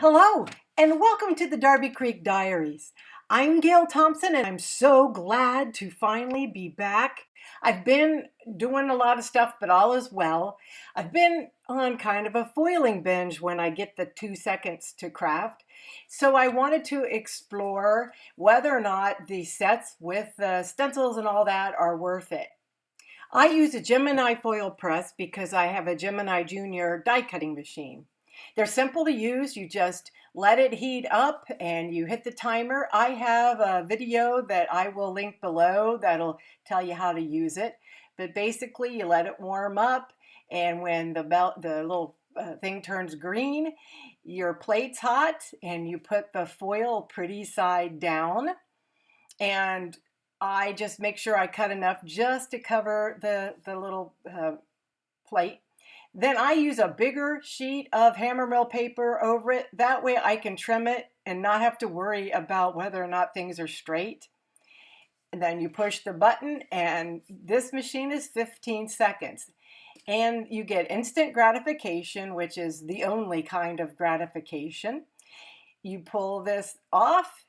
Hello, and welcome to the Darby Creek Diaries. I'm Gail Thompson, and I'm so glad to finally be back. I've been doing a lot of stuff, but all is well. I've been on kind of a foiling binge when I get the 2 seconds to craft. So I wanted to explore whether or not the sets with the stencils and all that are worth it. I use a GEMINI Foilpress because I have a GEMINI Junior die cutting machine. They're simple to use. You just let it heat up and you hit the timer. I have a video that I will link below that'll tell you how to use it. But basically you let it warm up, and when the little thing turns green, your plate's hot and you put the foil pretty side down. And I just make sure I cut enough just to cover the little plate. Then I use a bigger sheet of hammer mill paper over it. That way I can trim it and not have to worry about whether or not things are straight. And then you push the button, and this machine is 15 seconds. And you get instant gratification, which is the only kind of gratification. You pull this off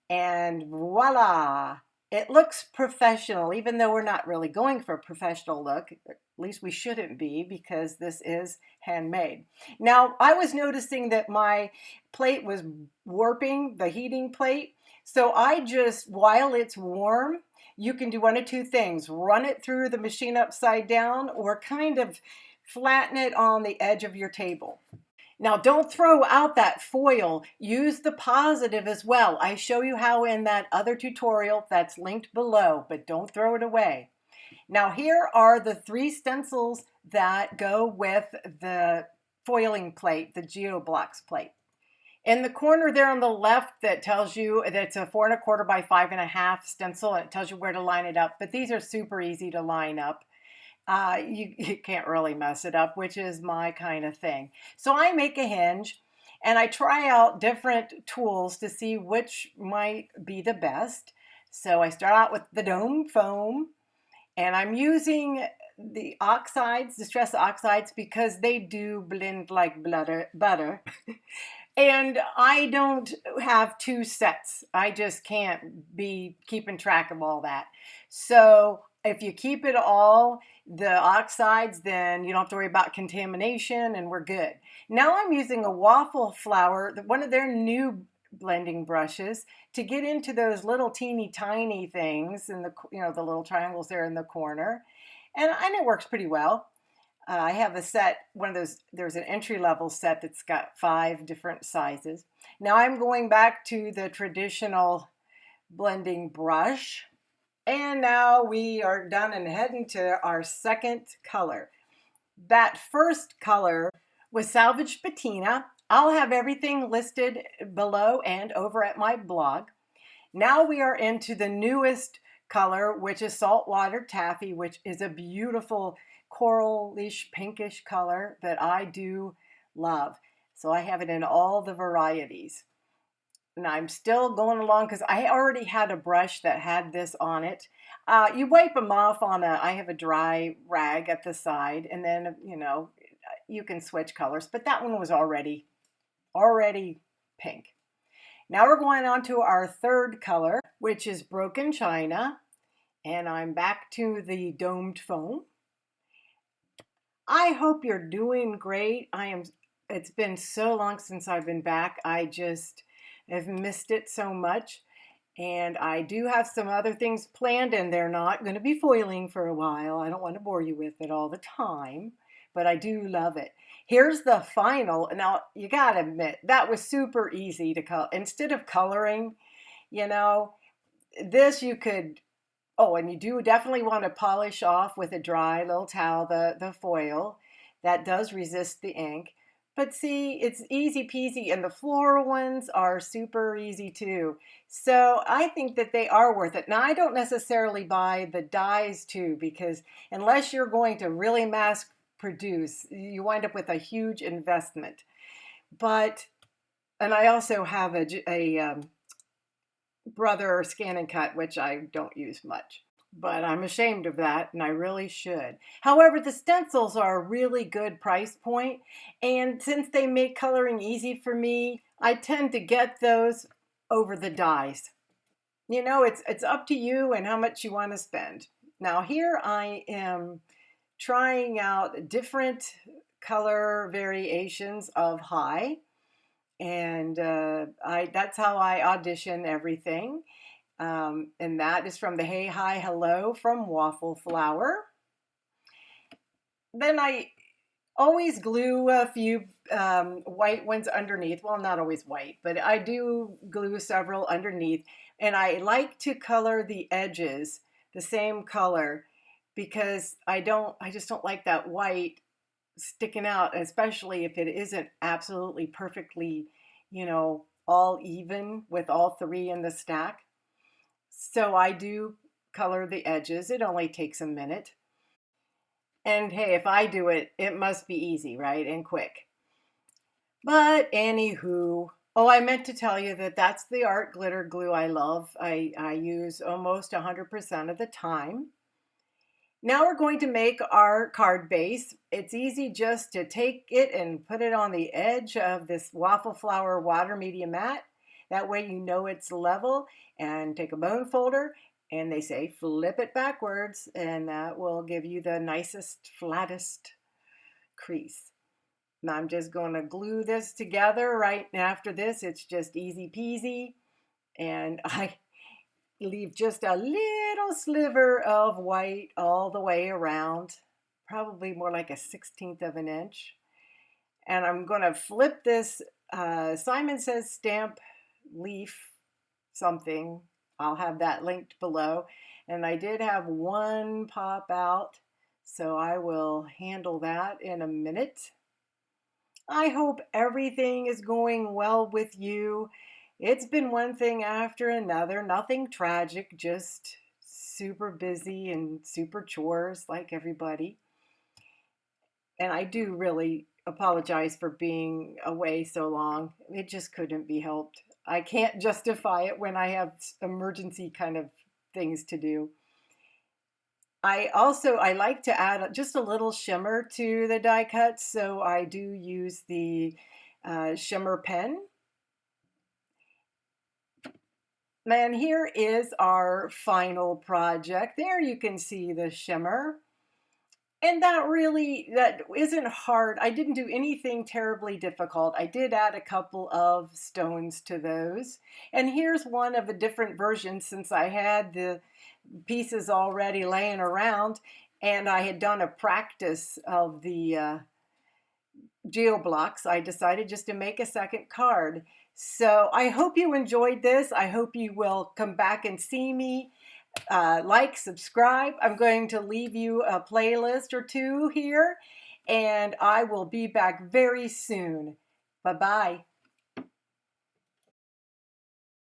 and voila! It looks professional, even though we're not really going for a professional look. At least we shouldn't be, because this is handmade. Now, I was noticing that my plate was warping, the heating plate. So I just, while it's warm, you can do one of two things. Run it through the machine upside down, or kind of flatten it on the edge of your table. Now, don't throw out that foil. Use the positive as well. I show you how in that other tutorial that's linked below, but don't throw it away. Now, here are the 3 stencils that go with the foiling plate, the GeoBlocks plate. In the corner there on the left, that tells you that it's a 4 1/4 by 5 1/2 stencil, and it tells you where to line it up. But these are super easy to line up. You can't really mess it up, which is my kind of thing. So I make a hinge and I try out different tools to see which might be the best. So I start out with the dome foam, and I'm using the oxides, distress oxides, because they do blend like butter. And I don't have 2 sets. I just can't be keeping track of all that. So if you keep it all, the oxides, then you don't have to worry about contamination, and we're good. Now I'm using a Waffle flower, one of their new blending brushes, to get into those little teeny tiny things in the, the little triangles there in the corner. And it works pretty well. I have a set, one of those, there's an entry-level set that's got 5 different sizes. Now I'm going back to the traditional blending brush. And now we are done and heading to our second color. That first color was Salvage Patina. I'll have everything listed below and over at my blog. Now we are into the newest color, which is Saltwater Taffy, which is a beautiful coralish pinkish color that I do love. So I have it in all the varieties. And I'm still going along because I already had a brush that had this on it. You wipe them off on I have a dry rag at the side, and then, you can switch colors, but that one was already pink. Now we're going on to our third color, which is Broken China, and I'm back to the domed foam. I hope you're doing great. It's been so long since I've been back. I've missed it so much, and I do have some other things planned, and they're not going to be foiling for a while. I don't want to bore you with it all the time, but I do love it. Here's the final. Now, you got to admit, that was super easy to color. Instead of coloring, this you could, and you do definitely want to polish off with a dry little towel the foil. That does resist the ink. But see, it's easy peasy, and the floral ones are super easy too. So I think that they are worth it. Now, I don't necessarily buy the dies too, because unless you're going to really mass produce, you wind up with a huge investment. And I also have a Brother Scan and Cut, which I don't use much. but I'm ashamed of that, and I really should. However, the stencils are a really good price point, and since they make coloring easy for me, I tend to get those over the dies. You know, it's up to you and how much you want to spend. Now here I am trying out different color variations of high, and that's how I audition everything. And that is from the Hey Hi Hello from Waffle Flower. Then I always glue a few white ones underneath. Well, not always white, but I do glue several underneath. And I like to color the edges the same color because I just don't like that white sticking out, especially if it isn't absolutely perfectly, all even with all three in the stack. So I do color the edges. It only takes a minute. And hey, if I do it, it must be easy, right? And quick. But anywho, oh, I meant to tell you that that's the art glitter glue I love. I use almost 100% of the time. Now we're going to make our card base. It's easy just to take it and put it on the edge of this Waffle Flower water media mat. That way you know it's level, and take a bone folder, and they say flip it backwards, and that will give you the nicest, flattest crease. Now I'm just going to glue this together right after this. It's just easy peasy, and I leave just a little sliver of white all the way around, probably more like a 1/16 of an inch. And I'm going to flip this Simon Says stamp leaf something. I'll have that linked below. And I did have one pop out, so I will handle that in a minute. I hope everything is going well with you. It's been one thing after another, nothing tragic, just super busy and super chores like everybody. And I do really apologize for being away so long. It just couldn't be helped. I can't justify it when I have emergency kind of things to do. I like to add just a little shimmer to the die cuts, so I do use the shimmer pen. And here is our final project. There you can see the shimmer. And that isn't hard. I didn't do anything terribly difficult. I did add a couple of stones to those. And here's one of the different versions, since I had the pieces already laying around and I had done a practice of the geoblocks. I decided just to make a second card. So I hope you enjoyed this. I hope you will come back and see me. Like, subscribe. I'm going to leave you a playlist or two here, and I will be back very soon. Bye-bye.